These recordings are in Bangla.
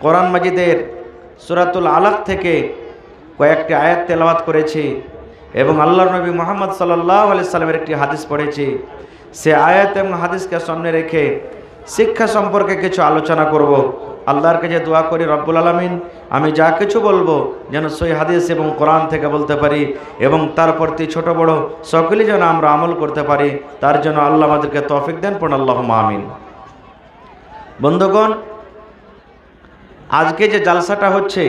কোরআন মাজিদের সূরাতুল আলাক থেকে কয়েকটি আয়াত তেলাওয়াত করেছি এবং আল্লাহর নবী মুহাম্মদ সাল্লাল্লাহু আলাইহি সাল্লামের একটি হাদিস পড়েছি। সে আয়াত এবং হাদিসকে সামনে রেখে শিক্ষা সম্পর্কে কিছু আলোচনা করব। আল্লাহর কাছে দোয়া করি রব্বুল আলামিন আমি যা কিছু বলবো যেন সই হাদিস এবং কোরআন থেকে বলতে পারি এবং তার প্রতি ছোট বড় সকলেই যেন আমরা আমল করতে পারি, তার জন্য আল্লাহ আমাদেরকে তৌফিক দেন। পড়ুন আল্লাহুম্মা আমিন। বন্ধুগণ, আজকে যে জালসাটা হচ্ছে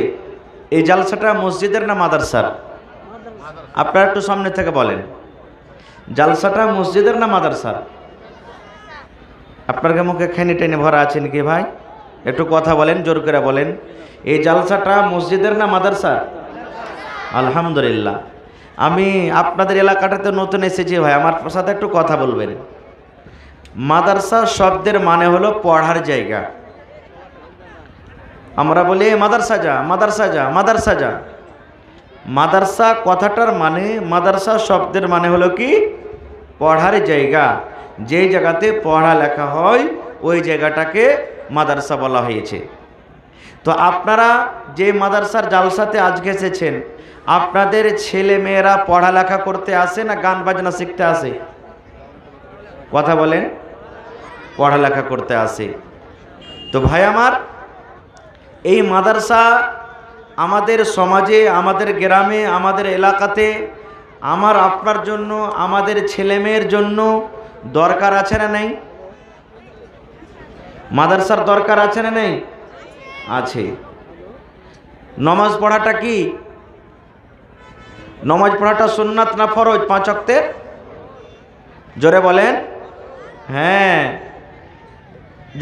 এই জালসাটা মসজিদের না মাদ্রাসার? আপনারা একটু সামনে থেকে বলেন, জালসাটা মসজিদের না মাদ্রাসার? আপনার মুখে খেনি টেনে ভরা আছে নাকি ভাই? একটু কথা বলেন, জোর করে বলেন। এই জালসাটা মসজিদের না মাদ্রাসার? আলহামদুলিল্লাহ। আমি আপনাদের এলাকাটাতে নতুন এসেছি ভাই, আমার সাথে একটু কথা বলবেন। মাদ্রাসা শব্দের মানে হলো পড়ার জায়গা। আমরা বলি মাদ্রাসা যা, মাদ্রাসা যা, মাদ্রাসা যা। মাদ্রাসা কথাটার মানে, মাদ্রাসা শব্দের মানে হলো কি? পড়ার জায়গা। যেই জায়গাতে পড়া লেখা হয় ওই জায়গাটাকে মাদ্রাসা বলা হয়েছে। তো আপনারা যে মাদ্রাসার জালসাতে আজকে এসেছেন, আপনাদের ছেলে মেয়েরা পড়ালেখা করতে আসে না গান বাজনা শিখতে আসে? কথা বলেন। পড়ালেখা করতে আসে। তো ভাই আমার, এই মাদ্রাসা আমাদের সমাজে, আমাদের গ্রামে, আমাদের এলাকাতে আমার আপনার জন্য, আমাদের ছেলে মেয়ের জন্য দরকার আছে না নেই? মাদ্রাসার দরকার আছে না নেই? আছে। নামাজ পড়াটা কি? নামাজ পড়াটা সুন্নাত না ফরজ 5 ওয়াক্তের? জোরে বলেন। হ্যাঁ।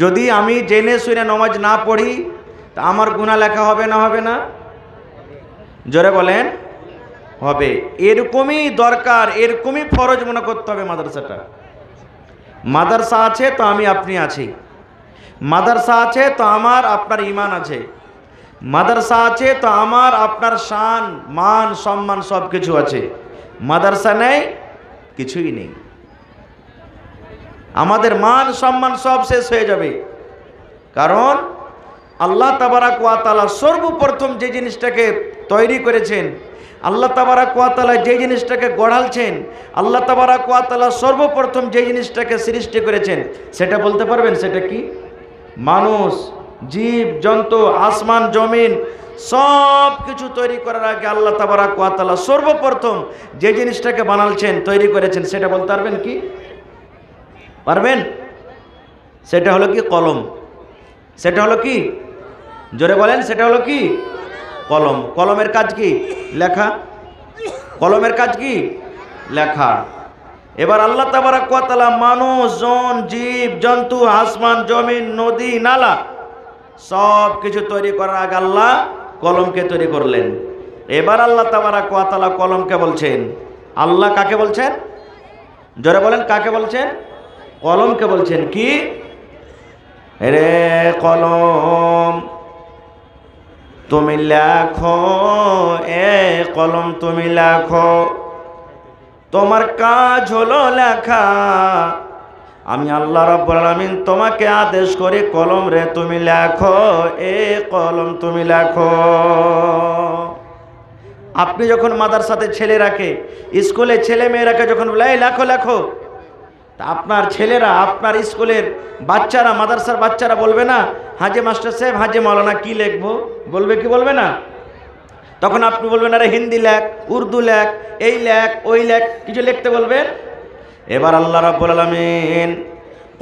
যদি আমি জেনে শুনে নামাজ না পড়ি তা আমার গুনাহ লেখা হবে না হবে না? জোরে বলেন। হবে। এরকমই দরকার, এরকমই ফরজ মনে করতে হবে মাদ্রাসাটা। মাদ্রাসা আছে তো আমি আপনি আছি, মাদ্রাসা আছে তো আমার আপনার ঈমান আছে, মাদ্রাসা আছে তো আমার আপনার শান মান সম্মান সব কিছু আছে। মাদ্রাসা নেই, কিছুই নেই। আমাদের মান সম্মান সব শেষ হয়ে যাবে। কারণ আল্লাহ তাবারাক ওয়া তাআলা সর্বপ্রথম যে জিনিসটাকে তৈরি করেছেন, আল্লাহ তাবারাক ওয়া তাআলা যে জিনিসটাকে গড়ালছেন, আল্লাহ তাবারাক ওয়া তাআলা সর্বপ্রথম যে জিনিসটাকে সৃষ্টি করেছেন সেটা বলতে পারবেন? সেটা কি? মানুষ, জীব জন্তু, আসমান জমিন সব কিছু তৈরি করার আগে আল্লাহ তাবারাক ওয়া তাআলা সর্বপ্রথম যে জিনিসটাকে বানালছেন, তৈরি করেছেন, সেটা বলতে পারবেন কি? পারবেন? সেটা হলো কি? কলম। সেটা হলো কি? জোরে বলেন। সেটা হলো কি? কলম। কলমের কাজ কি? লেখা। কলমের কাজ কি? লেখা। এবার আল্লাহ তাবারাক ওয়া তাআলা মানুষ, জন, জীব জন্তু, আসমান জমিন, নদী নালা সব কিছু তৈরি করার আগে আল্লাহ কলমকে তৈরি করলেন। এবার আল্লাহ তাবারাক ওয়া তাআলা কলমকে বলছেন। আল্লাহ কাকে বলছেন? জোরে বলেন। কাকে বলছেন? কলমকে বলছেন। কি? রে কলম তুমি লেখো, এ কলম তুমি লেখো, তোমার কাজ হলো লেখা। আমি আল্লাহ রাব্বুল আলামিন তোমাকে আদেশ করি, কলম রে তুমি লেখো, এ কলম তুমি লেখো। আপনি যখন মাদ্রাসাতে ছেলেরাকে, স্কুলে ছেলে মেয়েরাকে যখন বলে লেখো লেখো, তা আপনার ছেলেরা, আপনার স্কুলের বাচ্চারা, মাদ্রাসার বাচ্চারা বলবে না হাজি মাস্টার সাহেব, হাজি মাওলানা কি লিখবো? বলবে কি বলবে না? তখন আপনি বলবেন আরে হিন্দি লেখ, উর্দু লেখ, এই লেখ, ওই লেখ, কিছু লিখতে বলবেন। এবার আল্লাহ রাব্বুল আলামিন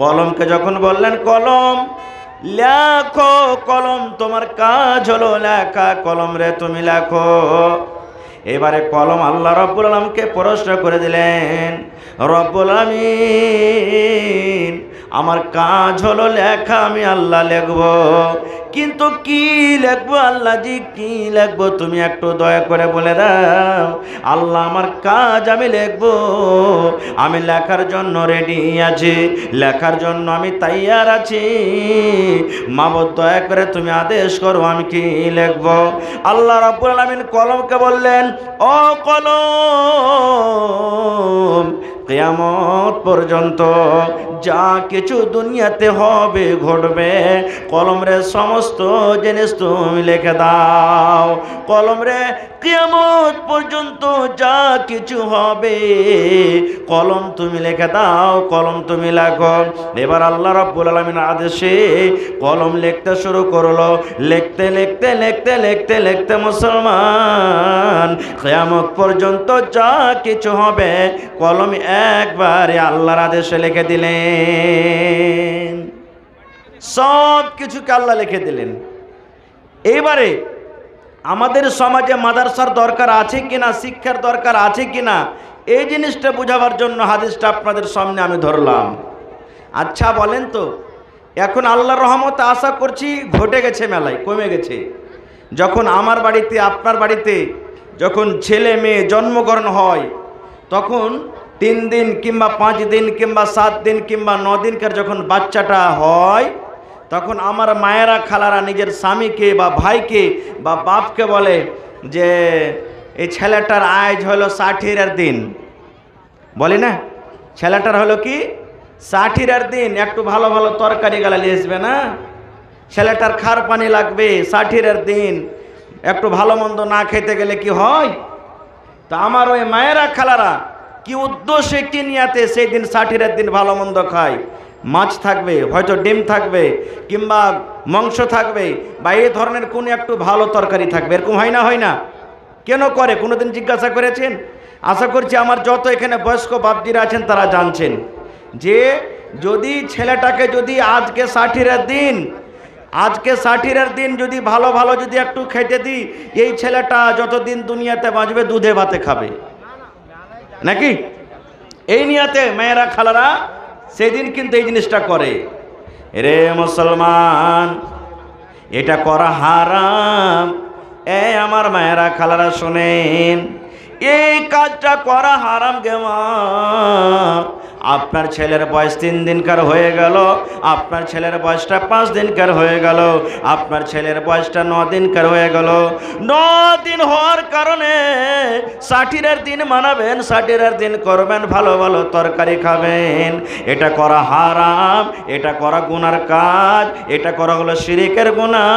কলমকে যখন বললেন কলম লেখো, কলম তোমার কাজ হলো লেখা, কলম রে তুমি লেখো। এবারে কলম আল্লাহ রাব্বুল আলামিনকে প্রশ্ন করে দিলেন, রব্বুল আলামিন আমার কাজ হলো লেখা, আমি আল্লাহ লিখবো, কিন্তু কি লিখবো আল্লাহ জি, কি লিখবো তুমি একটু দয়া করে বলে দাও। আল্লাহ আমার কাজ আমি লিখবো, আমি লেখার জন্য রেডি আছি, লেখার জন্য আমি তৈয়ার আছি, মাবুদ দয়া করে তুমি আদেশ করো আমি কি লিখবো। আল্লাহ রাব্বুল আলামিন কলমকে বললেন, ও কলম কিয়ামত পর্যন্ত যা কিছু দুনিয়াতে হবে ঘটবে, কলম রে সমস্ত জিনিস তুমি লিখে দাও। কলম রে কিয়ামত পর্যন্ত যা কিছু হবে কলম তুমি লিখে দাও, কলম তুমি লেখো। এবার আল্লাহ রাব্বুল আলামিনের আদেশে কলম লিখতে শুরু করলো। লিখতে লিখতে লিখতে লিখতে লিখতে মুসলমান কিয়ামত পর্যন্ত যা কিছু হবে কলম একবারে আল্লাহর আদেশে লিখে দিলেন। সব কিছুকে আল্লাহ লিখে দিলেন। এইবারে আমাদের সমাজে মাদ্রাসার দরকার আছে কিনা, শিক্ষার দরকার আছে কিনা, এই জিনিসটা বোঝাবার জন্য হাদিসটা আপনাদের সামনে আমি ধরলাম। আচ্ছা বলেন তো, এখন আল্লাহর রহমতে আশা করছি ঘটে গেছে, মেলায় কমে গেছে। যখন আমার বাড়িতে আপনার বাড়িতে যখন ছেলে মেয়ে জন্মগ্রহণ হয়, তখন 3 দিন কিংবা 5 দিন কিংবা 7 দিন কিংবা 9 দিনকার যখন বাচ্চাটা হয়, তখন আমার মায়েরা খালারা নিজের স্বামীকে বা ভাইকে বা বাপকে বলে যে এই ছেলেটার আজ হলো 60-এর দিন। বলি না, ছেলেটার হলো কি 60-এর দিন, একটু ভালো ভালো তরকারি গালা নিয়ে আসবে না, ছেলেটার খার পানি লাগবে, 60-এর দিন একটু ভালো মন্দ না খেতে গেলে কি হয়? তো আমার ওই মায়েরা খালারা কি উদ্দেশ্যে কি নিয়াতে সেই দিন 60-এর দিন ভালো মন্দ খায়? মাছ থাকবে, হয়তো ডিম থাকবে, কিংবা মাংস থাকবে, বা এই ধরনের কোনো একটু ভালো তরকারি থাকবে। এরকম হয় না? হয় না? কেন করে কোনোদিন জিজ্ঞাসা করেছেন? আশা করছি আমার যত এখানে বয়স্ক বাপজিরা আছেন তারা জানছেন যে যদি ছেলেটাকে যদি আজকে 60-এর দিন, আজকে 60-এর দিন যদি ভালো ভালো যদি একটু খেতে দিই, এই ছেলেটা যতদিন দুনিয়াতে বাঁচবে দুধে ভাতে খাবে নাকি? এই নিয়াতে মেয়েরা খালারা সেদিন কিন্তু এই জিনিসটা করে। রে মুসলমান, এটা করা হারাম। আমার মায়েরা খালারা শোনেন, এই কাজটা করা হারাম গে মা। আপনার ছেলের বয়স 3 দিনকার হয়ে গেল, আপনার ছেলের বয়সটা 5 দিনকার হয়ে গেল, আপনার ছেলের বয়সটা 9 দিনকার হয়ে গেল। 9 দিন হওয়ার কারণে 60-এর দিন মানাবেন, 60-এর দিন করবেন, ভালো ভালো তরকারি খাবেন। এটা করা হারাম, এটা করা গুনার কাজ, এটা করা হলো শিরিকের গুনাহ,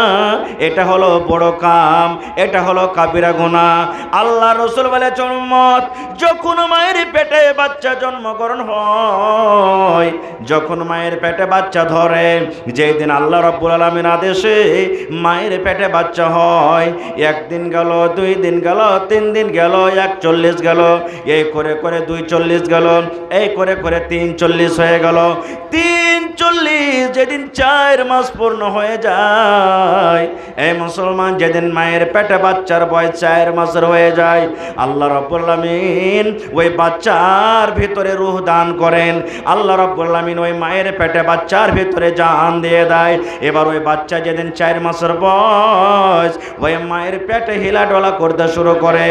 এটা হলো বড় কাম, এটা হলো কাবিরা গুনাহ। আল্লাহ রাসূল বলেছেন, উম্মত, যখন মায়ের পেটে বাচ্চা জন্মগ্রহণ হয়, যখন মায়ের পেটে বাচ্চা ধরে, যেই দিন আল্লাহ রাব্বুল আলামিন আদেশে মায়ের পেটে বাচ্চা হয়, 1 দিন গেল, 2 দিন গেল, 3 দিন গেল, 41 গেল, এই করে করে 240 গেল, এই করে করে 340 হয়ে গেল। 340 যেদিন 4 মাস পূর্ণ হয়ে যায়, এই মুসলমান, যেদিন মায়ের পেটে বাচ্চার বয়স 4 মাসের হয়ে যায়, আল্লাহ রাব্বুল আলামিন ওই বাচ্চার ভিতরে রূহ দান করেন। আল্লাহ রাব্বুল আলামিন ওই মায়ের পেটে বাচ্চার ভিতরে জান দিয়ে দেয়। এবার ওই বাচ্চা যেদিন 4 মাসের বয়স, ওই মায়ের পেটে হিলাডোলা করতে শুরু করে,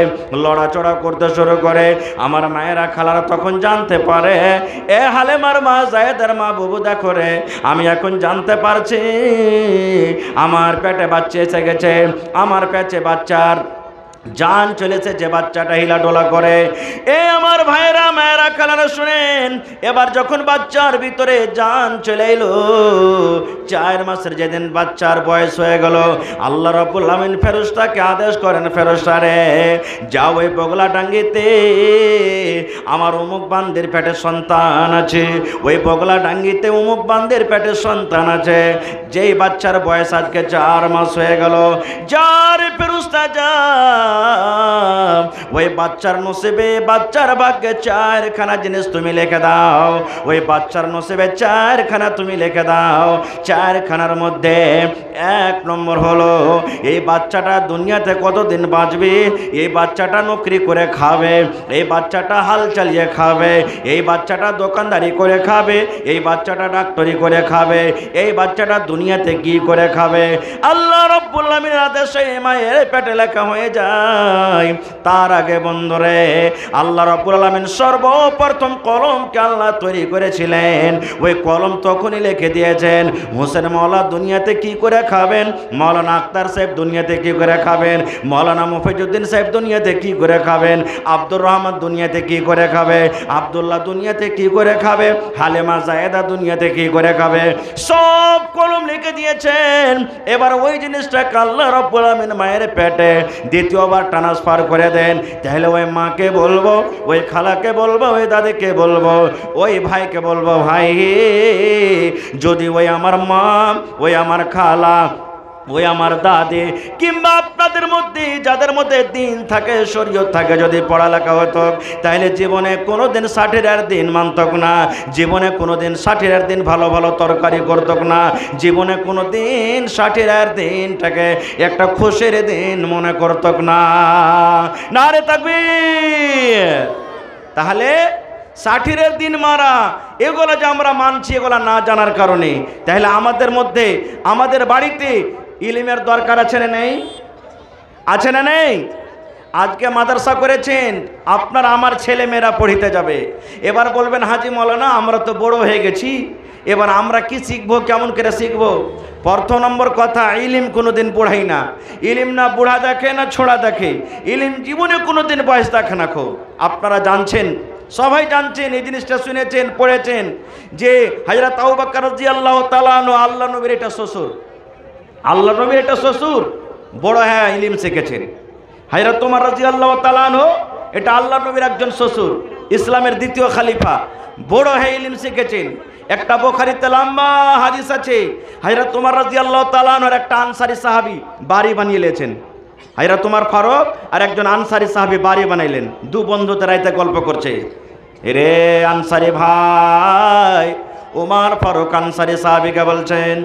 লড়াচড়া করতে শুরু করে। আমার মায়েরা খালারা তখন জানতে পারে, এ হালেমার মা, জায়েদার মা, বুবু দেখো রে, আমি এখন জানতে পারছি আমার পেটে বাচ্চা এসে গেছে, আমার পেটে বাচ্চার জান চলেছে, যে বাচ্চাটা হিলাডোলা করে। আমার ভাইরা মায়েরা খালারা শুনেন, এবার যখন বাচ্চার ভিতরে জান চলে এলো, 4 মাসের যেদিন বাচ্চার বয়স হয়ে গেল, আল্লাহ রাব্বুল আলামিন ফেরেশতাকে আদেশ করেন, ফেরেশতা রে, যাও ওই বগলা ডাঙ্গিতে আমার অমুক বান্দির পেটে সন্তান আছে, ওই বগলা ডাঙ্গিতে অমুক বান্দির পেটে সন্তান আছে, যেই বাচ্চার বয়স আজকে 4 মাস হয়ে গেল, যার ফেরেশতা যা ওই বাচ্চার নসিবে, বাচ্চার ভাগ্যে 4খানা জিনিস তুমি লিখে দাও, ওই বাচ্চার নসিবে 4খানা তুমি লিখে দাও। 4খানার মধ্যে 1 নম্বর হলো এই বাচ্চাটা দুনিয়াতে কতদিন বাঁচবে, এই বাচ্চাটা নকরি করে খাবে, এই বাচ্চাটা হাল চালিয়ে খাবে, এই বাচ্চাটা দোকানদারি করে খাবে, এই বাচ্চাটা ডাক্তারি করে খাবে, এই বাচ্চাটা দুনিয়াতে কি করে খাবে। আল্লাহ রাব্বুল আলামিনের আদেশে মায়ের পেটে লেখা হয়ে যায়। যাই তার আগে বন্ধুরে আল্লাহ রাব্বুল আলামিন সর্বপ্রথম কলমকে আল্লাহ তৈরি করেছিলেন। ওই কলম তখনই লিখে দিয়েছেন হোসেন মাওলা দুনিয়াতে কি করে খাবেন, মাওলানা আক্তার সাহেব দুনিয়াতে কি করে খাবেন, মাওলানা মুফিজউদ্দিন সাহেব দুনিয়াতে কি করে খাবেন, আব্দুর রহমান দুনিয়াতে কি করে খাবে, আব্দুল্লাহ দুনিয়াতে কি করে খাবে, হালেমা জায়েদা দুনিয়াতে কি করে খাবে, সব কলম লিখে দিয়েছেন। এবার ওই জিনিসটাকে আল্লাহ রাব্বুল আলামিন মায়ের পেটে দ্বিতীয়বার ট্রান্সফার করে দেন। তাহলে ওই মাকে বলবো, ওই খালাকে বলবো, ওই দাদিকে বলবো, ওই ভাইকে বলবো, ভাই যদি ওই আমার মা, ওই আমার খালা, ওই আমার দাদি কিংবা আপনাদের মধ্যে যাদের মধ্যে দিন থাকে শরীয়ত থাকে যদি পড়ালেখা হতো তাহলে জীবনে কোনোদিন 60-এর দিন মানতক না, জীবনে কোনোদিন 60-এর দিন ভালো ভালো তরকারি করতক না, জীবনে কোনোদিন 60-এর দিনটাকে একটা খুশির দিন মনে করতক না। নারে তাকবীর। তাহলে 60-এর দিন মারা এগুলো যে আমরা মানছি এগুলো না জানার কারণে, তাহলে আমাদের মধ্যে আমাদের বাড়িতে ইলমের দরকার আছে না নেই? আছে না নেই? আজকে মাদ্রাসা করেছেন, আপনার আমার ছেলে মেয়েরা পড়িতে যাবে। এবার বলবেন হাজি মৌলানা আমরা তো বড় হয়ে গেছি, এবার আমরা কি শিখবো, কেমন করে শিখবো? প্রথম নম্বর কথা, ইলিম কোনোদিন বুড়াই না। ইলিম না বুড়া দেখে না ছোড়া দেখে, ইলিম জীবনে কোনোদিন বয়স দেখে না। আপনারা জানছেন, সবাই জানছেন, এই জিনিসটা শুনেছেন, পড়েছেন যে হযরত আবু বকর রাদিয়াল্লাহু তাআলা আনহু আল্লাহ নবীর এটা শ্বশুর, আল্লাহ নবীর এটা শ্বশুর, বড় হ্যাঁ ইলিম শিখেছেন। হযরত ওমর রাদিয়াল্লাহু তাআলা আনহু এটা আল্লাহ নবীর একজন শ্বশুর, ইসলামের দ্বিতীয় খলিফা, বড় হ্যাঁ ইলিম শিখেছেন। একটা বুখারীতে লম্বা হাদিস আছে, হযরত ওমর রাদিয়াল্লাহু তাআলা আনহুর একটা আনসারী সাহাবী বাড়ি বানিয়ে নিয়েছেন। হযরত ওমর ফারুক আর একজন আনসারী সাহাবী বাড়ি বানাইলেন, দু বন্ধুতে রাইতে গল্প করছে। রে আনসারী ভাই, ওমর ফারুক আনসারী সাহাবীকে বলছেন,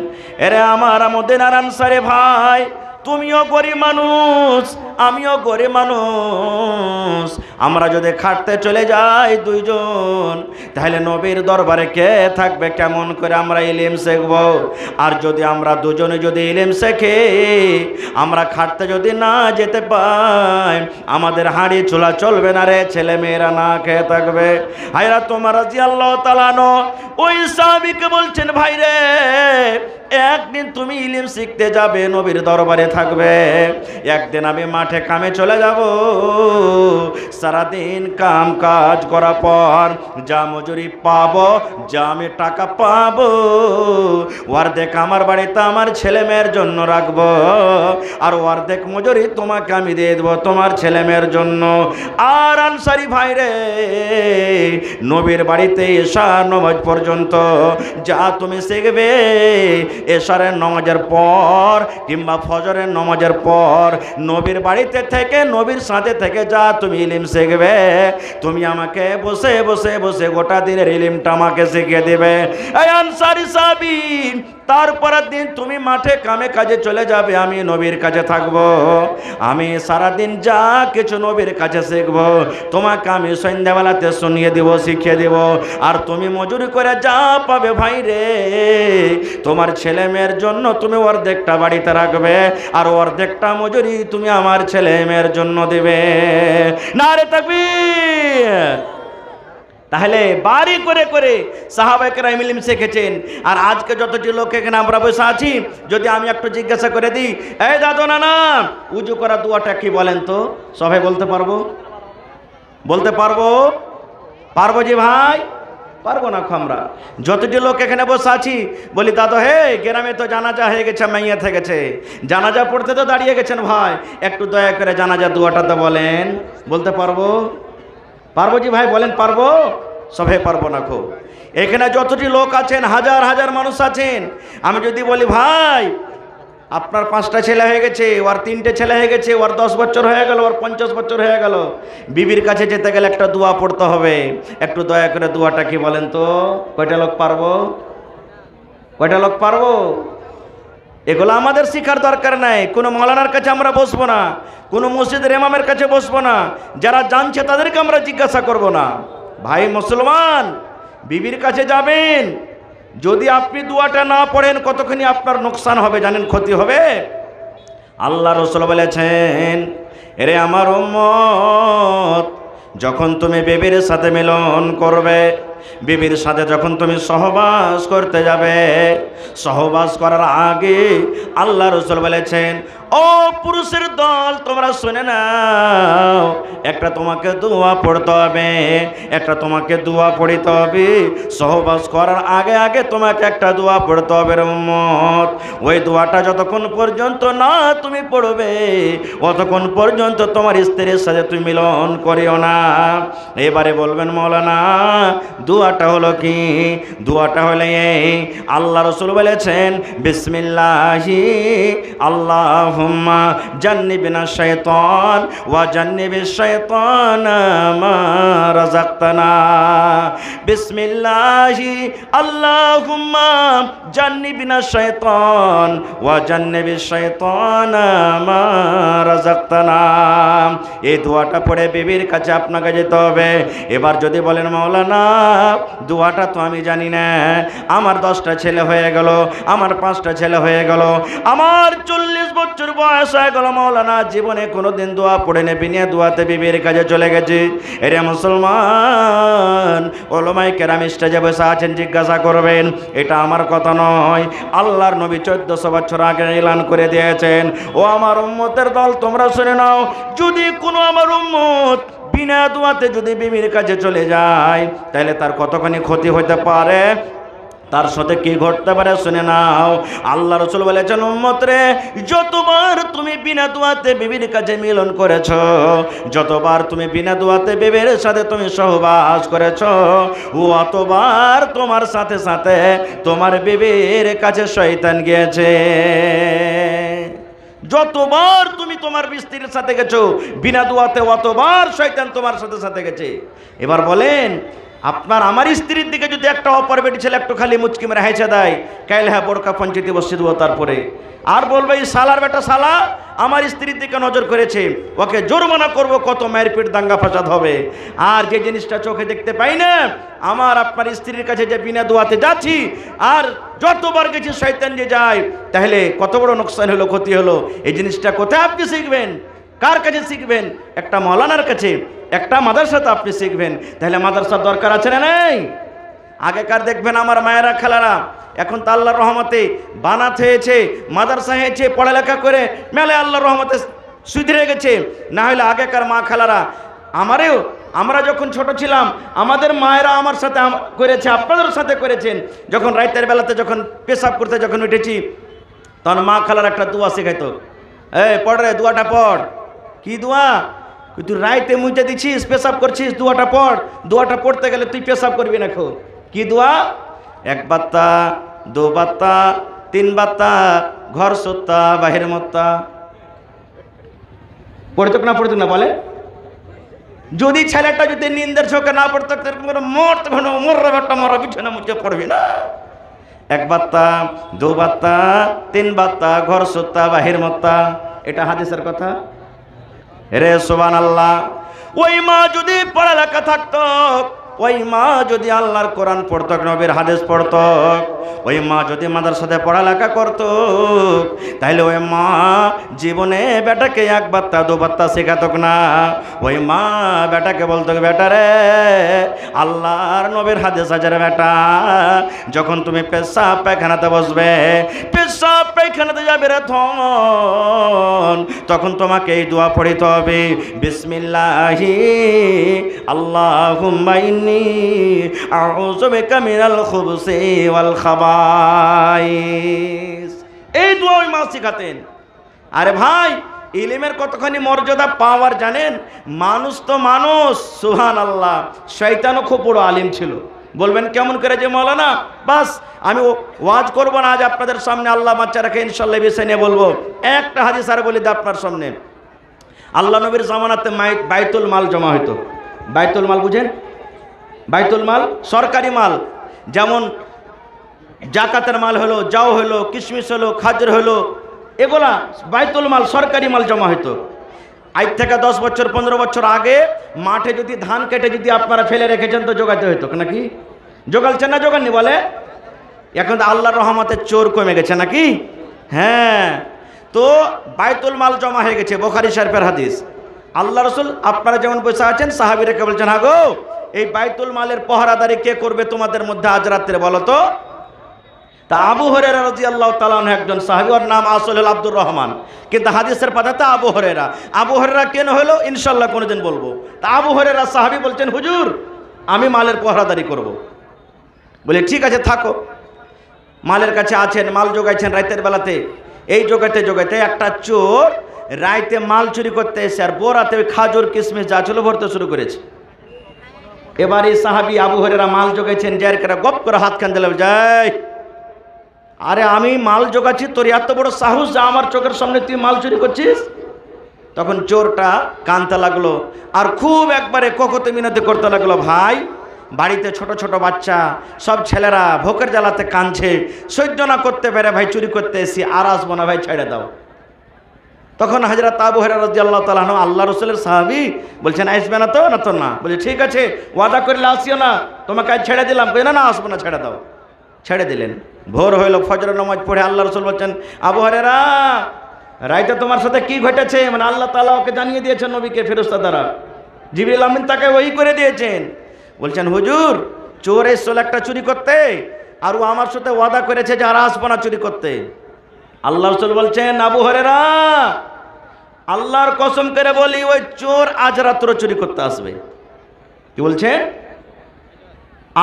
এরে আমার মদিনার আনসারী ভাই, তুমিও গরিব মানুষ, আমিও গরিব মানুষ, আমরা যদি খাটতে চলে যাই দুইজন তাহলে নবীর দরবারে কে থাকবে, কেমন করে আমরা ইলম শিখব? আর যদি আমরা দুজনে যদি ইলম শেখে আমরা খাটতে যদি না যেতে পাই আমাদের হাঁড়ি চুলা চলবে না রে, ছেলে মেয়েরা না খেয়ে থাকবে। হযরত ওমর রাদিয়াল্লাহু তাআলা ওই সাহাবীকে বলছেন, ভাই রে একদিন তুমি ইলম শিখতে যাবে, নবীর দরবারে থাকবে, একদিন আমি মাঠে কামে চলে যাব, সারাদিন কাম কাজ করার পর যা মজুরি পাবো, যা আমি টাকা পাবো, অর্ধেক আমার বাড়িতে আমার ছেলে মেয়ের জন্য রাখবো, আর অর্ধেক মজুরি তোমাকে আমি দিয়ে দেবো তোমার ছেলে মেয়ের জন্য। আর আনসারী ভাই রে, নবীর বাড়িতে এশা নামাজ পর্যন্ত যা তুমি শিখবে, এশারের নামাজের পর কিংবা ফজরের নামাজের পর নবীর বাড়িতে থেকে নবীর সাথে থেকে যা তুমি ইলম শিখবে, তুমি আমাকে বসে বসে বসে গোটা দিনের ইলমটা আমাকে শিখিয়ে দেবে। এই আনসারী সাহাবী, তারপরের দিন তুমি মাঠে কামে কাজে চলে যাবে, আমি নবীর কাছে থাকবো, আমি সারাদিন যা কিছু নবীর কাছে শিখবো তোমাকে আমি সন্ধ্যাবেলাতে শুনিয়ে দেব, শিখিয়ে দেব, আর তুমি মজুরি করে যা পাবে ভাই রে তোমার ছেলে মেয়ের জন্য তুমি অর্ধেকটা বাড়িতে রাখবে, আর অর্ধেকটা মজুরি তুমি আমার ছেলে মেয়ের জন্য দেবে। নারে তাকবীর। তাহলে বাড়ি করে করে সাহাবায়ে কেরাম ইলম শিখেছেন। আর আজকে যতটি লোক এখানে আমরা বসে আছি, যদি আমি একটু জিজ্ঞাসা করে দিই, এই দাদু নানা উজু করা দোয়াটা কি বলেন তো? সবাই বলতে পারবো? বলতে পারবো? পারবো জি ভাই? পারবো না আমরা যতটি লোক এখানে বসে আছি বলি, দাদা হে গ্রামে তো জানাজা হয়ে গেছে, মাইয়া থেকে গেছে, জানাজা পড়তে তো দাঁড়িয়ে গেছেন ভাই, একটু দয়া করে জানাজা দোয়াটা তো বলেন। বলতে পারবো? পারবো জি ভাই বলেন, পারবো? সবাই পারবো না। খুব এখানে যতটি লোক আছেন, হাজার হাজার মানুষ আছেন, আমি যদি বলি ভাই আপনার 5টা ছেলে হয়ে গেছে, ওর 3টে ছেলে হয়ে গেছে, ওর 10 বছর হয়ে গেল, ওর 50 বছর হয়ে গেল, বিবির কাছে যেতে গেলে একটা দোয়া পড়তে হবে, একটু দয়া করে দোয়াটা কি বলেন তো? কয়টা লোক পারবো? কয়টা লোক পারবো? এগুলো আমাদের শিখার দরকার নাই। কোনো মৌলানার কাছে আমরা বসবো না, কোনো মসজিদের ইমামের কাছে বসবো না, যারা জানছে তাদেরকে আমরা জিজ্ঞাসা করব না। ভাই মুসলমান, বিবির কাছে যাবেন, যদি আপনি দোয়াটা না পড়েন কতখানি আপনার নোকসান হবে জানেন, ক্ষতি হবে। আল্লাহ রাসূল বলেছেন, এরে আমার উম্মত, যখন তুমি বিবির সাথে মিলন করবে, বিবির সাথে যখন তুমি সহবাস করতে যাবে, সহবাস করার আগে আল্লাহ রাসূল বলেছেন, ও পুরুষের দল তোমরা শুনে নাও, একটা তোমাকে দোয়া পড়তে হবে, একটা তোমাকে দোয়া পড়তে হবে। সহবাস করার আগে আগে তোমাকে একটা দোয়া পড়তে হবে রে উম্মত। ওই দোয়াটা যতক্ষণ পর্যন্ত না তুমি পড়বে, অতক্ষণ পর্যন্ত তোমার স্ত্রীর সাথে তুমি মিলন করিও না। এবারে বলবেন মাওলানা দোয়াটা হলো কি? দোয়াটা হলে এই, আল্লাহ রাসূল বলেছেন, বিসমিল্লাহি আল্লাহুম্মা জান্নিবনা শাইতান ওয়া জান্নিবিশ শাইতানা মা রাযাকতানা। বিসমিল্লাহি আল্লাহুম্মা জান্নিবনা শাইতান ওয়া জান্নিবিশ শাইতানা মা রাযাকতানা। এই দোয়াটা পড়ে বিবির কাছে আপনাকে যেতে হবে। এবার যদি বলেন মাওলানা দোয়াটা তো আমি জানি না, আমার 10টা ছেলে হয়ে গেল, আমার 5টা ছেলে হয়ে গেল, আমার 40 বছর বয়স হয়ে গেল, মাওলানা জীবনে কোনোদিন দোয়া পড়ে নেবি না, দোয়াতে বিবির কাজে চলে গেছি। এরে মুসলমান, ওলামায়ে কেরাম স্টেজে বসে আছেন, জিজ্ঞাসা করবেন, এটা আমার কথা নয়, আল্লাহর নবী 1400 বছর আগে এলান করে দিয়েছেন। ও আমার উম্মতের দল তোমরা শুনে নাও, যদি কোনো আমার উম্মত বিনা দোয়াতে যদি বিবির কাছে চলে যায়, তাহলে তার কতখানি ক্ষতি হতে পারে, তার সাথে কি ঘটতে পারে শুনে নাও। আল্লাহ রাসূল বলেছেন, উম্মত রে, যতবার তুমি বিনা দোয়াতে বিবির কাছে মিলন করেছ, যতবার তুমি বিনা দোয়াতে বিবির সাথে তুমি সহবাস করেছ, অতবার তোমার সাথে সাথে তোমার বিবির কাছে শয়তান গিয়েছে। যতবার তুমি তোমার স্ত্রীর সাথে গেছো বিনা দোয়াতে, অতবার শয়তান তোমার সাথে সাথে গেছে। এবার বলেন, আপনার আমার স্ত্রীর দিকে যদি একটা অপর বেটি ছেলে একটু খালি মুচকি মেরে হেঁচে দেয়, কাইলে হ্যাঁ বড়কা পঞ্চায়েতে বসিয়ে দেবো, তারপরে আর বলবে এই শালার বেটা শালা আমার স্ত্রীর দিকে নজর করেছে, ওকে জরিমানা করব, কত মায়ের পিঠ দাঙ্গা ফাসাদ হবে। আর যে জিনিসটা চোখে দেখতে পাই না, আমার আপনার স্ত্রীর কাছে যে বিনা দোয়াতে যাচ্ছি আর যতবার গেছি শয়তান যে যায়, তাহলে কত বড় নোকসান হলো, ক্ষতি হলো। এই জিনিসটা কোথায় আপনি শিখবেন? কার কাছে শিখবেন? একটা মাওলানার কাছে, একটা মাদ্রাসাতে আপনি শিখবেন। তাহলে মাদ্রাসার দরকার আছে না নেই? আগেকার দেখবেন আমার মায়েরা খালারা, এখন তো আল্লাহর রহমতে বানাত হয়েছে, মাদ্রাসা হয়েছে, পড়ালেখা করে মেলে আল্লাহর রহমতে সুধরে গেছে। না হলে আগেকার মা খালারা, আমরা যখন ছোট ছিলাম আমাদের মায়েরা আমার সাথে করেছে, আপনাদের সাথে করেছেন। যখন রাতের বেলাতে যখন পেশাব করতে যখন উঠেছি, তখন মা খালার একটা দোয়া শেখাইতো, এই পড় রে, দোয়াটা পড়। কি দোয়া? তুই রাইতে মুইতে দিচ্ছিস, পেশাব করছিস, দোয়াটা পড়। দোয়াটা পড়তে গেলে তুই পেশাব করবি না। খো কি দোয়া? 1 বাত্তা 2 বাত্তা 3 বাত্তা, ঘর সত্তা বাহির মত্তা। পড়তো না পড়তো না বলে? যদি ছেলেটা যদি নিন্দের চোখে না পড়তো, মরা বিছানা মুছে পড়বি না। 1 বাত্তা 2 বাত্তা 3 বাত্তা, ঘর সত্তা বাহির মত্তা। এটা হাদিসের কথা রে, সুবহানাল্লাহ। ওই মা যদি পড়ালেখা থাকতো, ওই মা যদি আল্লাহর কোরআন পড়তো, নবীর হাদিস পড়তো, ওই মা যদি মাদ্রাসাতে পড়ালেখা করতো, তাহলে ওই মা জীবনে বেটাকে 1 বাত্তা 2 বাত্তা শেখাতো না। ওই মা বেটাকে বলতো, বেটা রে, আল্লাহর নবীর হাদিস আছে রে বেটা, যখন তুমি পেশাব পায়খানাতে বসবে, পেশাব পায়খানাতে যাবে রে তখন তোমাকে এই দোয়া পড়িতে হবে, বিসমিল্লাহি আল্লাহুম্মা ইন্নী আউযু বিকা মিনাল খুবুসি ওয়াল খাবাইস। এই দোয়া ওই মা শিখাতেন। আরে ভাই, ইলমের কতখানি মর্যাদা পাওয়ার জানেন? মানুষ তো মানুষ, সুবহানাল্লাহ। শয়তানও খুব বড় আলিম ছিল। বলবেন কেমন করে যে মাওলানা? বাস আমি ওয়াজ করবো না আজ আপনাদের সামনে, আল্লাহ বাচ্চা রাখে ইনশাল্লাহ বিষয় নিয়ে বলবো। একটা হাদিস আর বলি আপনার সামনে। আল্লাহ নবীর জামানাতে বাইতুল মাল জমা হইতো। বাইতুল মাল বুঝেন? বাইতুল মাল সরকারি মাল, যেমন জাকাতের মাল হলো, জাও হলো, কিশমিশ হলো, খাজর হলো, এগুলা বাইতুল মাল সরকারি মাল জমা হইতো। আজ থেকে 10 বছর 15 বছর আগে মাঠে যদি ধান কেটে যদি আপনারা ফেলে রেখেছেন তো জোগাতে হইতো নাকি? জোগালছেন না জোগাননি বলে? এখন তো আল্লাহর রহমতে চোর কমে গেছে নাকি? হ্যাঁ, তো বাইতুল মাল জমা হয়ে গেছে, বুখারী শরীফের হাদিস। আল্লাহ রাসূল আপনারা যেমন বসে আছেন, সাহাবীরা কে বলছেন, হ্যাঁ গো এই বাইতুল মালের পহরাদারি কে করবে তোমাদের মধ্যে আজ রাত্রে বলো তো। তা আবু হুরায়রা রাদিয়াল্লাহু তাআলা আনহু একজন সাহাবী, ওর নাম আসল হল আব্দুর রহমান, কিন্তু হাদিসের পাতাতে আবু হুরায়রা। আবু হুরায়রা কেন হলো ইনশাআল্লাহ কোনোদিন বলবো। তা আবু হুরায়রা সাহাবী বলছেন, হুজুর আমি মালের পহরাদারি করব। বলে ঠিক আছে থাকো। মালের কাছে আছেন, মাল জোগাইছেন রাতের বেলাতে। এই জোগাইতে জোগাইতে একটা চোর রাইতে মাল চুরি করতে এসে আর বোরাতে ওই খাজুর কিশমিশ যা ছিল ভরতে শুরু করেছে। এবার এই সাহাবী আবু হুরায়রা মাল জোগাইছেন, যার করে গপ করে হাত খান দিলাম, যাই আরে আমি মাল জোগাচ্ছি, তোর এত বড় সাহস যা আমার চোখের সামনে তুই মাল চুরি করছিস। তখন চোরটা কানতে লাগলো আর খুব একবারে কোকতে মিনতি করতে লাগলো, ভাই বাড়িতে ছোট ছোট বাচ্চা সব ছেলেরা ভোকের জ্বালাতে কাঁদছে, সহ্য না করতে পেরে ভাই চুরি করতে এসি, আর আসবো না ভাই, ছেড়ে দাও। তখন হযরত আবু হুরায়রা রাদিয়াল্লাহু তাআলা আনহু আল্লাহ রাসূলের সাহাবী বলছেন, আসবে না তো? না তো না। বলে ঠিক আছে ওয়াদা করলে আসিও না, তোমাকে আজ ছেড়ে দিলাম। কই না না আসবো না, ছেড়ে দাও। ছেড়ে দিলেন। ভোর হইল, ফজরের নামাজ পড়ে আল্লাহ রাসূল বলছেন, আবু হুরায়রা রাইতে তোমার সাথে কি ঘটেছে? মানে আল্লাহ তাআলা ওকে জানিয়ে দিয়েছেন নবীকে ফেরেশতা দ্বারা, জিবরিল আমিন তাকে ওহী করে দিয়েছেন। বলছেন, হুজুর চোর এসেছিল একটা চুরি করতে, আর ও আমার সাথে ওয়াদা করেছে যে আর আসবো না চুরি করতে। আল্লাহ রাসূল বলছেন, আবু হুরায়রা আল্লাহর কসম করে বলি ওই চোর আজ রাত্র চুরি করতে আসবে। কি বলছেন?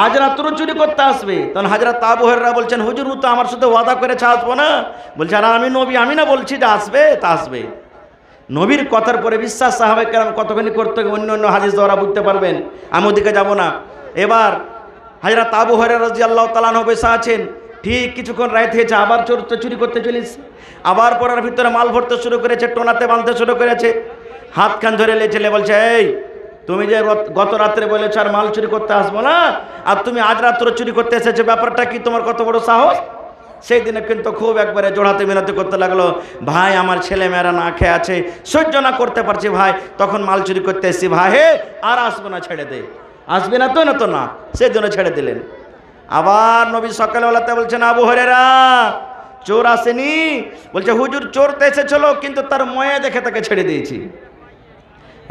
আজ রাত্র চুরি করতে আসবে। তখন হযরত আবু হুরায়রা বলছেন, হুজুর ও তো আমার সাথে ওয়াদা করেছে আসবো না। বলছে, আর আমি নবী, আমি না বলছি যে আসবে? তা আসবে। নবীর কথার পরে বিশ্বাস সাহাবায়ে কেরাম কতখানি করতে, অন্য অন্য হাদিস দ্বারা বুঝতে পারবেন, আমি ওদিকে যাব না। এবার হযরত আবু হুরায়রা রাদিয়াল্লাহু তাআলা আনহু বসে আছেন, ঠিক কিছুক্ষণ রাত হয়েছে, আবার চোর চুরি করতে চলেছে। আবার পড়ার ভিতরে মাল ভরতে শুরু করেছে, টোনাতে বাঁধতে শুরু করেছে। হাত খান ধরে লেচেলে বলছে, এই তুমি যে গত রাত্রে বলেছো আর মাল চুরি করতে আসবো না, আর তুমি আজ রাত্রে চুরি করতে এসেছো, ব্যাপারটা কি? তোমার কত বড় সাহস? সেই দিনে কিন্তু খুব একবারে জোড়াতে মিলাতে করতে লাগলো, ভাই আমার ছেলে মেয়েরা না খেয়ে আছে, সহ্য না করতে পারছি ভাই, তখন মাল চুরি করতে এসেছি ভাই, হে আর আসবো না, ছেড়ে দে। আসবে না তো? না তো না। সেই জন্য ছেড়ে দিলেন। আবার নবী সকালবেলাতে বলছেন, আবু হুরায়রা চোর আসেনি? বলছে, হুজুর চোর তো এসেছিল, কিন্তু তার ময়া দেখে তাকে ছেড়ে দিয়েছি।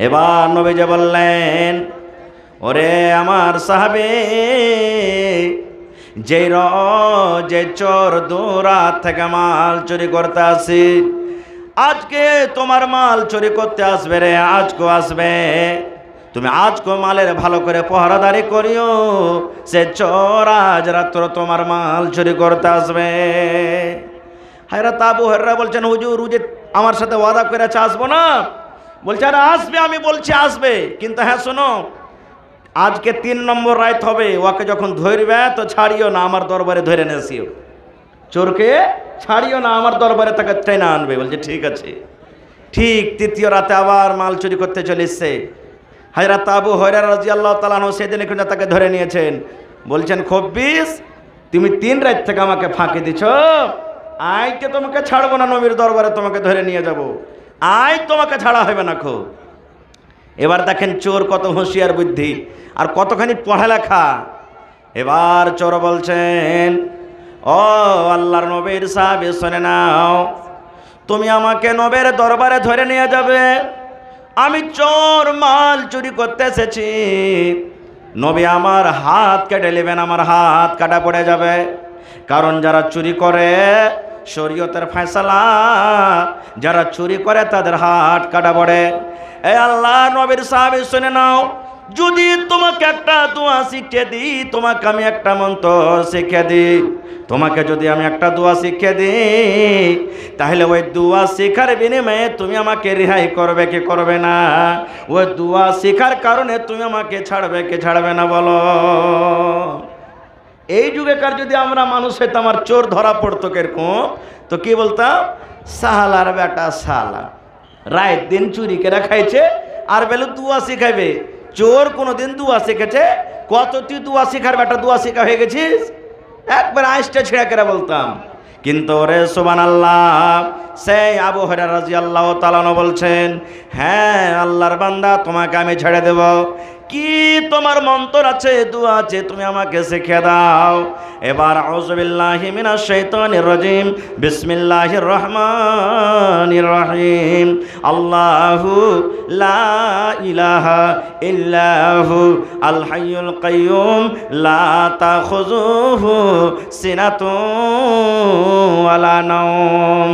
এবার নবী যে বললেন, ওরে আমার সাহাবে, যে চোর দূরাত থেকে মাল চুরি করতে আসি, আজকে তোমার মাল চুরি করতে আসবে রে, আজকে আসবে। তুমি আজকে মালের ভালো করে পহরাদারি করিও, সে চোর আজ রাত্র তোমার মাল চুরি করতে আসবে। হযরত আবু হুরায়রা বলছেন, হুজুর ও যে আমার সাথে ওয়াদা করেছে আসবো না। বলছে, আরে আসবে, আমি বলছি আসবে, কিন্তু হ্যাঁ শোনো, আজকে 3 নম্বর রাত হবে, ওকে যখন ধরবে তো ছাড়িও না, আমার দরবারে ধরে নেসিও। চোরকে ছাড়িও না, আমার দরবারে তাকে টেনে আনবে। বলছে ঠিক আছে। ঠিক 3য় রাতে আবার মাল চুরি করতে চলে এসছে। হযরত আবু হুরায়রা রাদিয়াল্লাহু তাআলা আনহু সেদিন কিন্তু তাকে ধরে নিয়েছেন। বলছেন, খব্বিস তুমি 3 রাত থেকে আমাকে ফাঁকি দিছ, আজকে তোমাকে ছাড়বো না, নবীর দরবারে তোমাকে ধরে নিয়ে যাব, আজ তোমাকে ছাড়া হবে না। খো এবার দেখেন চোর কত হুঁশিয়ার বুদ্ধি আর কতখানি পড়ালেখা। এবার চোর বলছেন, ও আল্লাহর নবীর সাহাবী শুনে নাও, তুমি আমাকে নবীর দরবারে ধরে নিয়ে যাবে, আমি চোর মাল চুরি করতে এসেছি। নবী আমার হাত কেটে নেবেন, আমার হাত কাটা পড়ে যাবে, কারণ যারা চুরি করে শরীয়তের ফয়সালা, যারা চুরি করে তাদের হাত কাটা পড়ে। এই আল্লাহ নবীর সাহাবী শুনে নাও, যদি তোমাকে একটা দোয়া শিখিয়ে দিই, তোমাকে আমি একটা মন্ত্র শিখিয়ে দিই, তোমাকে যদি আমি একটা দোয়া শিখিয়ে দিই, তাহলে ওই দোয়া শেখার বিনিময়ে তুমি আমাকে রেহাই করবে কি করবে না? ওই দোয়া শেখার কারণে তুমি আমাকে ছাড়বে কি ছাড়বে না বলো? এই যুগেকার যদি আমরা মানুষ হইতাম আর চোর ধরা পড়তো কিরকম, তো কি বলতাম? সাহালার বেটা সালা, রাত দিন চুরি করে খাইছে আর বেলু দুয়া শিখাইবে। চোর কোনোদিন দুয়া শিখেছে? কত তুই দুয়া শিখার বেটা, দুয়া শিখা হয়ে গেছিস? একবার আইসটা ছেড়ে করে বলতাম। কিন্তু রে সুবহানাল্লাহ, সেই আবু হুরায়রা রাদিয়াল্লাহু তাআলা আনহু বলছেন, হ্যাঁ আল্লাহর বান্দা তোমাকে আমি ছেড়ে দেব, কি তোমার মন্ত্র আছে, দোয়া আছে, তুমি আমাকে শিখিয়ে দাও। এবার আউযু বিল্লাহি মিনাশ শাইতানির রাজিম, বিসমিল্লাহির রহমানির রহিম। আল্লাহু লা ইলাহা ইল্লাহু আল হাইয়ুল কাইয়ুম লা তাখুযুহু সিনাতুন ওয়ালা নাওম।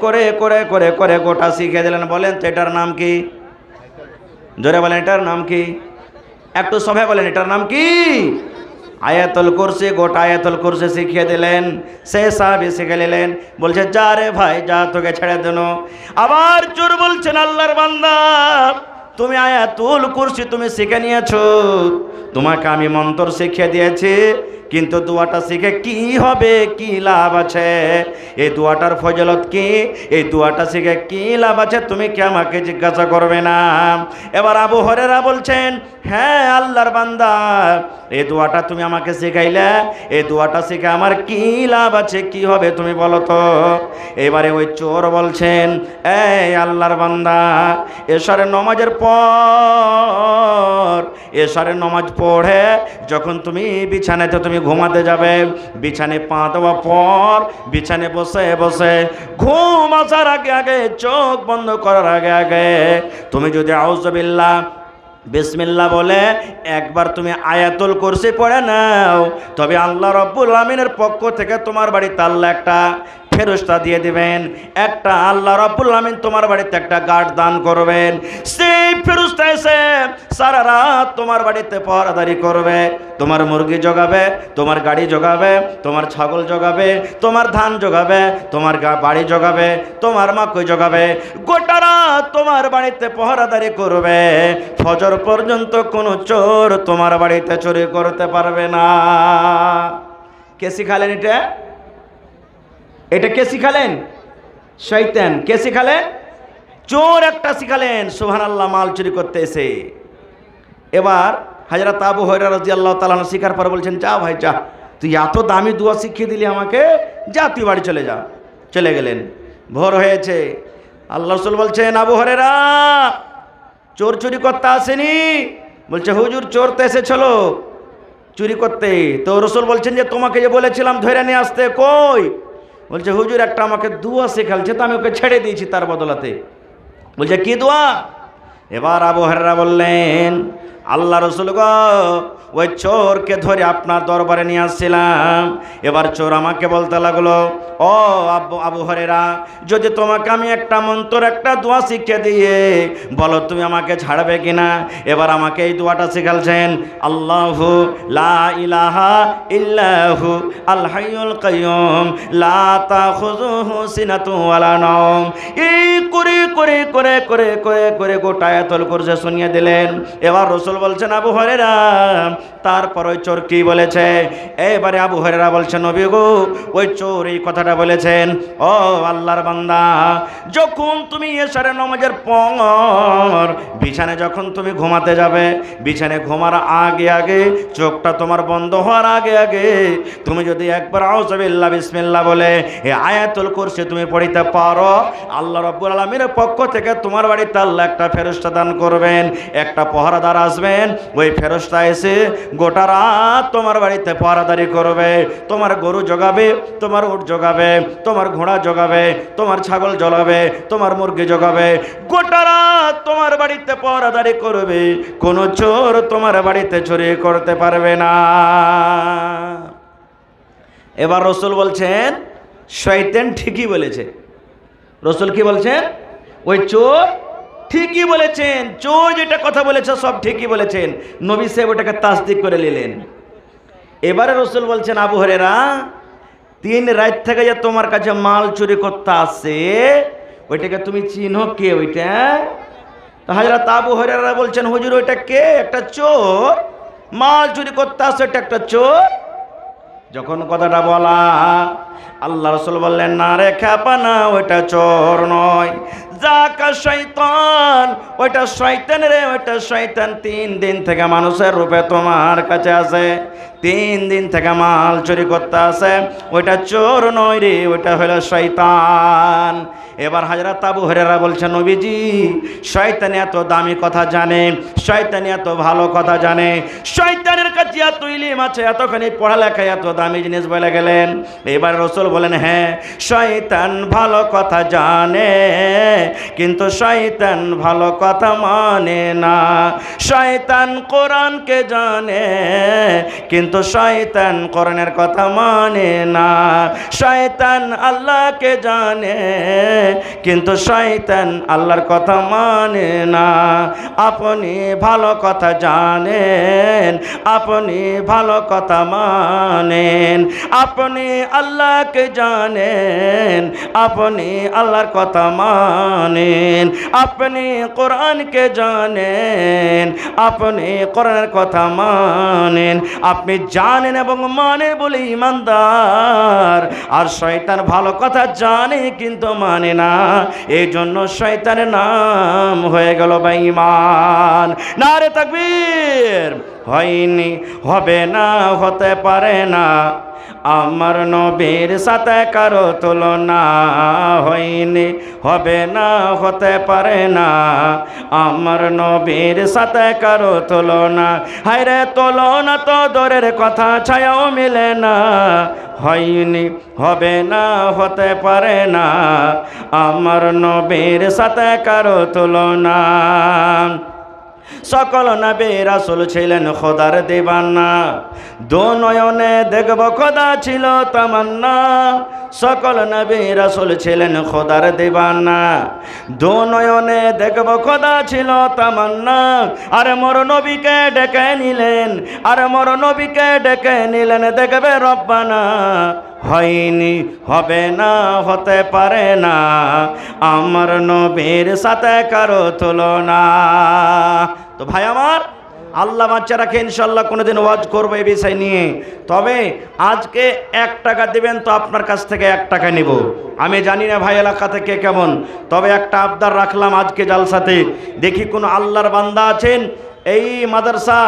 করে করে করে করে গোটা শিখিয়ে দিলেন। বলেন তো এটার নাম কি? জোরে বলেন এটার নাম কি? একটু সবাই বলেন এটার নাম কি? আয়াতুল কুরসি। গোটা আয়াতুল কুরসি শিখিয়ে দিলেন। সে সাহাবী শিখে নিলেন। বলছে যা রে ভাই যা, তোকে ছেড়ে দেন। আবার চোর বলছেন আল্লাহর বান্দা, তুমি আয়াতুল কুরসি তুমি শিখে নিয়েছো, তোমাকে আমি মন্ত্র শিখিয়ে দিয়েছি, কিন্তু দোয়াটা শিখে কি হবে, কি লাভ আছে? এই দোয়াটার ফজিলত কি? এই দোয়াটা শিখে কি লাভ আছে তুমি কি আমাকে জিজ্ঞাসা করবে না? এবার আবু হুরায়রা বলছেন, হ্যাঁ আল্লাহর বান্দা, এই দোয়াটা তুমি আমাকে শেখাইলে, এই দোয়াটা শিখে আমার কি লাভ আছে, কি হবে তুমি বলো তো? এবারে ওই চোর বলছেন, এই আল্লাহর বান্দা, এশারের নামাজের পর, এশারের নামাজ পড়ে যখন তুমি বিছানাতে তুমি ঘুমাতে যাবে, বিছানায় পা দেওয়ার পর বিছানায় বসে বসে ঘুম আসার আগে আগে, চোখ বন্ধ করার আগে আগে তুমি যদি আউযু বিল্লাহ বিসমিল্লাহ বলে একবার তুমি আয়াতুল কুরসি পড়ে নাও, তবে আল্লাহ রাব্বুল আমিনের পক্ষ থেকে তোমার বাড়িতে আল্লাহ একটা ফেরেশতা দিয়ে দিবেন, একটা আল্লাহ রাব্বুল আমিন তোমার বাড়িতে একটা গার্ড দান করবেন। সেই ফেরেশতা এসে সারা রাত তোমার বাড়িতে পাহারাদারি করবে, তোমার মুরগি জগাবে, তোমার গাড়ি জগাবে, তোমার ছাগল জগাবে, তোমার ধান জগাবে, তোমার বাড়ি জগাবে, তোমার মাকই জগাবে, গোটা রাত তোমার বাড়িতে পাহারাদারি করবে। ফজর পর্যন্ত কোনো চোর তোমার বাড়িতে চুরি করতে পারবে না। কে শিখালেন এটা? এটা কে শিখালেন? শয়তান। কে শিখালেন? চোর একটা শিখালেন। সুবহানাল্লাহ, মাল চুরি করতে এসে। এবার হযরত আবু হুরায়রা রাদিয়াল্লাহু তাআলা আনহু শিকার পর বলছেন, যা ভাই যা, তুই এত দামি দোয়া শিখিয়ে দিলি আমাকে, যা তুই বাড়ি চলে যা। চলে গেলেন। ভোর হয়েছে। আল্লাহ রাসূল বলছেন, আবু হুরায়রা, চোর চুরি করতে আসেনি? বলছে, হুজুর চোর তো এসেছিল চুরি করতে। তো রাসূল বলছেন যে তোমাকে যে বলেছিলাম ধরে নিয়ে আসতে, কই? বলছে, হুজুর একটা আমাকে দোয়া শেখালছে, তো আমি ওকে ছেড়ে দিয়েছি তার বদলাতে। বলছে, কি দোয়া? এবার আবু হুরায়রা বললেন, আল্লাহ রাসূল গো, ওই চোরকে ধরে আপনার দরবারে নিয়ে আসছিলাম। এবার চোর আমাকে বলতে লাগলো, ও আবু হুরায়রা, যদি তোমাকে আমি একটা মন্ত্র একটা দোয়া শিখিয়ে দিয়ে বলো তুমি আমাকে ছাড়বে কিনা? এবার আমাকে এই দোয়াটা শিখালছেন, আল্লাহু লা ইলাহা ইল্লাহু আল হাইয়ুল কাইয়ুম লা তাখুযুহু সিনাতুন ওয়ালা নাওম। এই করে করে করে করে করে করে গোটা আয়াতুল কুরসি শুনিয়ে দিলেন। এবার রাসূল বলছেন, আবু হুরায়রা, তারপর ওই চোর কি বলেছে? এবারে আবু হুরায়রা বলছেন, নবী গো, ওই চোর এই কথাটা বলেছেন, ও আল্লাহর বান্দা, যখন তুমি এশারের নামাজের পর বিছানায় যখন তুমি ঘুমাতে যাবে, বিছানায় ঘুমার আগে আগে, চোখটা তোমার বন্ধ হওয়ার আগে আগে তুমি যদি একবার আউযু বিল্লাহ বিসমিল্লাহ বলে এই আয়াতুল কুরসি তুমি পড়িতে পারো, আল্লাহ রাব্বুল আলামিনের পক্ষ থেকে তোমার বাড়িতে আল্লাহ একটা ফেরেশতা দান করবেন, একটা পাহারাদার আসবেন। ওই ফেরেশতা এসে গোটা রাত তোমার বাড়িতে পাহারাদারি করবে, তোমার গরু জগাবে, তোমার উট জগাবে, তোমার ঘোড়া জগাবে, তোমার ছাগল জগাবে, তোমার মুরগি জগাবে, গোটা রাত তোমার বাড়িতে পাহারাদারি করবে। কোনো চোর তোমার বাড়িতে চুরি করতে পারবে না। এবার রাসূল বলছেন, শয়তান ঠিকই বলেছে। রাসূল কি বলছেন? ওই চোর ঠিকই বলেছেন, চোর যেটা কথা বলেছে সব ঠিকই বলেছেন। নবী সাহেব ওটাকে তাসদিক করে নিলেন। এবারে রাসূল বলছেন, আবু হুরায়রা, 3 রাত থেকে যে তোমার কাছে মাল চুরি করতে আসে, ওইটাকে তুমি চিনো কে? ওইটা তো হযরত আবু হুরায়রা বলছেন, হুজুর ওইটা কে? একটা চোর, মাল চুরি করতে আসে, এটা একটা চোর। যখন কথাটা বলা, আল্লাহ রাসূল বললেন, না রে খেপানা, ওইটা চোর নয়, যাকা শয়তান, ওইটা শয়তান রে, ওইটা শয়তান। 3 দিন থেকে মানুষের রূপে তোমার কাছে আছে, 3 দিন থেকে মাল চুরি করতে আসে, ওইটা চোর নয় রে, ওইটা হলো শয়তান। এবার হযরত আবু হুরায়রা বলছেন, নবীজি শয়তান এত দামি কথা জানে, শয়তান এত ভালো কথা জানে, শয়তানের কাছে এত ইলম আছে, এতখানি পড়ালেখা, এত দামি জিনিস বলে গেলেন। এবার রাসূল বলেন, হ্যাঁ শয়তান ভালো কথা জানে, কিন্তু শয়তান ভালো কথা মানে না। শয়তান কোরআনকে জানে, কিন্তু শয়তান কোরআনের কথা মানে না। শয়তান আল্লাহকে জানে, কিন্তু শয়তান আল্লাহর কথা মানে না। আপনি ভালো কথা জানেন, আপনি ভালো কথা মানেন, আপনি আল্লাহকে জানেন, আপনি আল্লাহর কথা মানেন, আপনি কোরআনকে জানেন, আপনি কোরআনের কথা মানেন, আপনি জানেন এবং মানেন বলে ঈমানদার। আর শয়তান ভালো কথা জানে কিন্তু মানে না, এই জন্য শয়তানের নাম হয়ে গেল বেঈমান। নারে তাকবীর। হয়নি, হবে না, হতে পারে না, আমার নবীর সাথে কারো তুলনা। হয়নি, হবে না, হতে পারে না, আমার নবীর সাথে কারো তুলনা। হায়রে তুলনা তো দূরের কথা, ছায়াও মিলে না। হয়নি, হবে না, হতে পারে না, আমার নবীর সাথে কারো তুলনা। সকল নবী রাসূল ছিলেন খোদার দিবানা, দু নয়নে দেখব খোদা ছিল তামান্না। সকল নবী রাসূল ছিলেন খোদার দিবানা, দু নয়নে দেখব খোদা ছিল তামান্না। আর মোর নবীকে ডেকে নিলেন, আর মোর নবীকে ডেকে নিলেন দেখবে রব্বানা। হয়নি, হবে না, হতে পারে না, আমার নবীর সাথে কারো তুলনা। তো ভাই আমার, আল্লাহ বাচ্চা রাখে, ইনশাল্লাহ কোনোদিন ওয়াজ করবো এই বিষয় নিয়ে। তবে আজকে 1 টাকা দেবেন তো আপনার কাছ থেকে 1 টাকা নিব। আমি জানি না ভাই এলাকা থেকে কেমন, তবে একটা আবদার রাখলাম আজকে জালসাতে। দেখি কোন আল্লাহর বান্দা আছেন এই মাদ্রাসা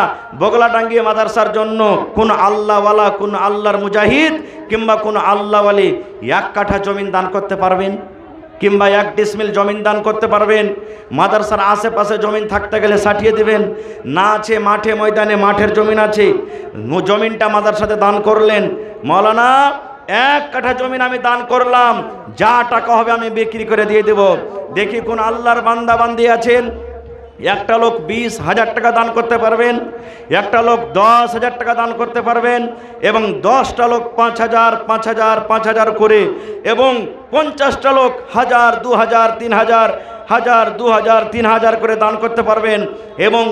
বগলাডাঙ্গি মাদ্রাসার জন্য, কোন আল্লাহওয়ালা, কোন আল্লাহর মুজাহিদ কিংবা কোন আল্লাহওয়ালি 1 কাঠা জমিন দান করতে পারবেন, কিংবা 1 ডিসমিল জমিন দান করতে পারবেন? মাদ্রাসার আশেপাশে জমিন থাকতে গেলে সাটিয়ে দেবেন, না আছে মাঠে ময়দানে, মাঠের জমিন আছে, জমিনটা মাদ্রাসাতে দান করলেন। মৌলানা 1 কাঠা জমিন আমি দান করলাম, যা টাকা হবে আমি বিক্রি করে দিয়ে দেব। দেখি কোন আল্লাহর বান্দা বান্দি আছেন, একটা লোক 20,000 টাকা দান করতে পারবেন, একটা লোক 10,000 টাকা দান করতে পারবেন, এবং 10টা লোক 5,000 5,000 5,000 করে, এবং 50টা লোক 1,000 2,000 3,000 1,000 2,000 3,000 করে দান করতে পারবেন। এবং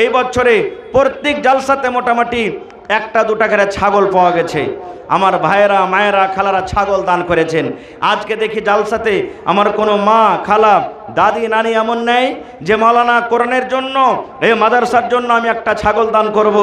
এই বছরে প্রত্যেক জালসাতে মোটামুটি 1-2 করে ছাগল পাওয়া গেছে। আমার ভাইয়েরা, মায়েরা, খালারা ছাগল দান করেছেন। আজকে দেখি জালসাতে আমার কোনো মা, খালা, দাদি, নানি এমন নেই যে মাওলানা কোরআনের জন্য, এই মাদ্রাসার জন্য আমি একটা ছাগল দান করব।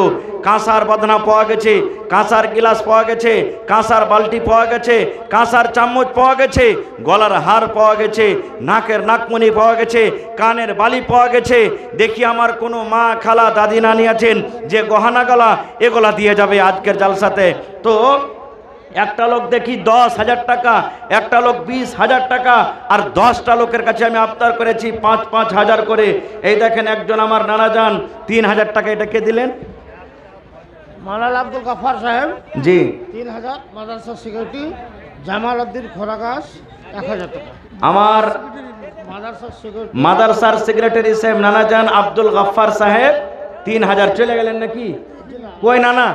কাঁসার বাদনা পাওয়া গেছে, কাঁসার গিলাস পাওয়া গেছে, কাঁসার বালতি পাওয়া গেছে, কাঁসার চামচ পাওয়া গেছে, গলার হার পাওয়া গেছে, নাকের নাকমণি পাওয়া গেছে, কানের বালি পাওয়া গেছে। দেখি আমার কোনো মা, খালা, দাদি, নানি আছেন যে গহনা গলা এগুলা দিয়ে যাবে আজকের জালসাতে। তো একটা লোক দেখি 10,000 টাকা, একটা লোক 20,000 টাকা, আর 10টা লোকের কাছে আমি আবদার করেছি 5,000 করে। এই দেখেন একজন আমার নানা যান 3,000 টাকা। এটা কে দিলেন? মাওলানা আব্দুল গফফার সাহেব। জি। 3,000। মাদ্রাসা সিকিউরিটি জামাল উদ্দিন খোরাগাস 1,000 টাকা। আমার মাদ্রাসার সেক্রেটারি সাহেব নানা যান আব্দুল গফফার সাহেব 3,000 চলে গেলেন নাকি? কই নানা?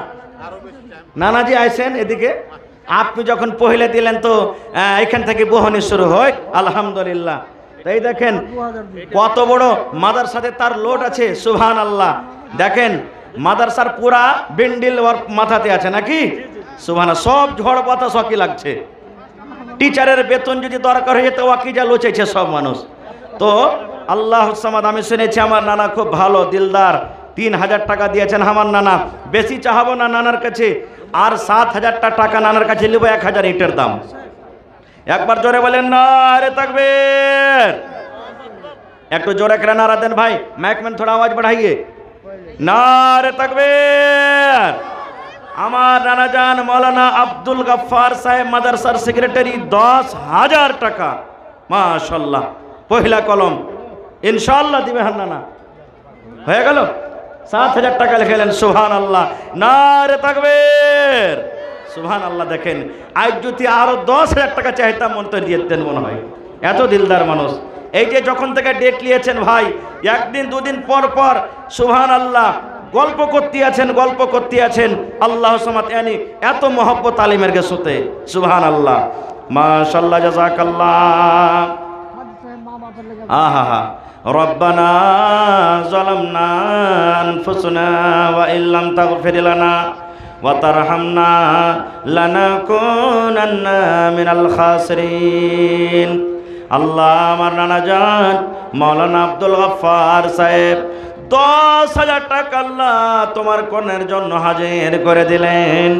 নানাজি আইছেন এদিকে। আপনি যখন পহিলে দিলেন তো এখান থেকে বহনি শুরু হয়, আলহামদুলিল্লাহ। তাই দেখেন কত বড় মাদ্রাসাতে তার লোড আছে, সুবহানাল্লাহ। দেখেন মাদ্রাসার পুরা বিন্ডিল ওর মাথাতে আছে নাকি? সুবহানাল্লাহ। সব ঝড় বাতাস ওকি লাগছে। টিচারের বেতন যদি দরকার হয়ে যেত ওকি যা লোচেছে সব মানুষ। তো আল্লাহ সামাদ, আমি শুনেছি আমার নানা খুব ভালো দিলদার, 3,000 টাকা দিয়েছেন আমার নানা। বেশি চাহাবো না নানার কাছে, আর 7,000টা টাকা নানার কাছে নেবো 1,000 ইটের দাম। একবার জোরে বলেন না রে তাকবীর। একটু জোরে করে নারা দেন ভাই, মাইকম্যান থোড়া আওয়াজ বাড়াইয়ে। না রে তাকবীর। আমার নানা জান মাওলানা আব্দুল গফফার সাহেব মাদ্রাসার সেক্রেটারি 10,000 টাকা মাশাআল্লাহ, পহিলা কলম ইনশাআল্লাহ দিবে হান্না না হয়ে গেল। 7,000 টাকা লিখেলেন, সুবহানাল্লাহ, নারে তাকবীর, সুবহানাল্লাহ। দেখেন আজ যদি আরো 10,000 টাকা চাইতাম মন তো দিয়ে দেন মনে হয়, এত দিলদার মানুষ। এই যে যখন থেকে ডেট নিয়েছেন ভাই, একদিন দুদিন পর পর সুবহানাল্লাহ গল্প করতে আছেন আল্লাহ সামাত ইয়ানি এত মহব্বত আলিমের গেছতে, সুবহানাল্লাহ, মাশাআল্লাহ, জাযাকাল্লাহ। আহা রব্বানা যালামনা আনফুসানা ওয়া ইল্লাম তাগফির লানা ওয়া তারহামনা লানাকুনান্না মিনাল খাসিরিন। আল্লাহ, আমার নানা জান মাওলানা আব্দুল গফফার সাহেব 10,000 টাকা আল্লাহ তোমার কর্ণের জন্য হাজির করে দিলেন।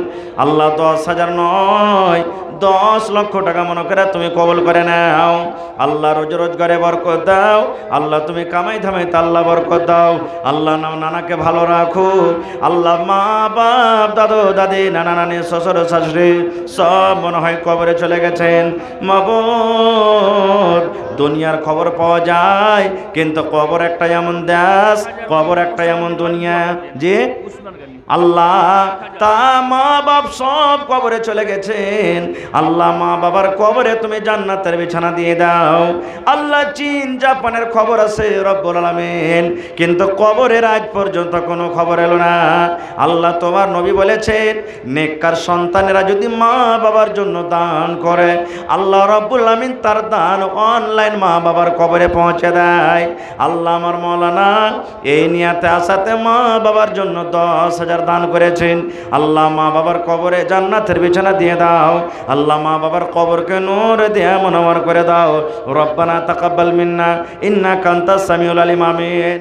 আল্লাহ 10,000 নয় 10 লক্ষ টাকা মনে করে তুমি কবুল করে নাও। আল্লাহ রোজ রোজগারে বরকত দাও। আল্লাহ তুমি কামাই ধামাইতে আল্লাহ বরকত দাও। আল্লাহ নানাকে ভালো রাখো। আল্লাহ মা বাপ দাদু দাদি নানা নানি শ্বশুর শাশুড়ি সব মনে হয় কবরে চলে গেছেন। মাবুদ, দুনিয়ার খবর পাওয়া যায় কিন্তু কবর একটা এমন দেশ, কবর একটা এমন দুনিয়া যে আল্লাহ তা মা বাপ সব কবরে চলে গেছেন। আল্লাহ মা বাবার কবরে তুমি জান্নাতের বিছানা দিয়ে দাও। আল্লাহ চীন জাপানের খবর আছে রব্বুল আলামিন, কিন্তু কবরের আজ পর্যন্ত কোনো খবর এলো না। আল্লাহ তোমার নবী বলেছেন নেককার সন্তানেরা যদি মা বাবার জন্য দান করে আল্লাহ রব্বুল আলামিন তার দান অনলাইন মা বাবার কবরে পৌঁছে দেয়। আল্লাহ আমার মাওলানা এই নিয়াতে আসাতে মা বাবার জন্য 10,000 দান করেছেন। আল্লাহ মা বাবার কবরে জান্নাতের বিছানা দিয়ে দাও। আল্লাহ মা বাবার কবরকে নূর দিয়ে মুনওয়ার করে দাও। রব্বানা তাকাব্বাল মিন্না ইন্নাকা আনতাস সামিউল আলিম। আমিন।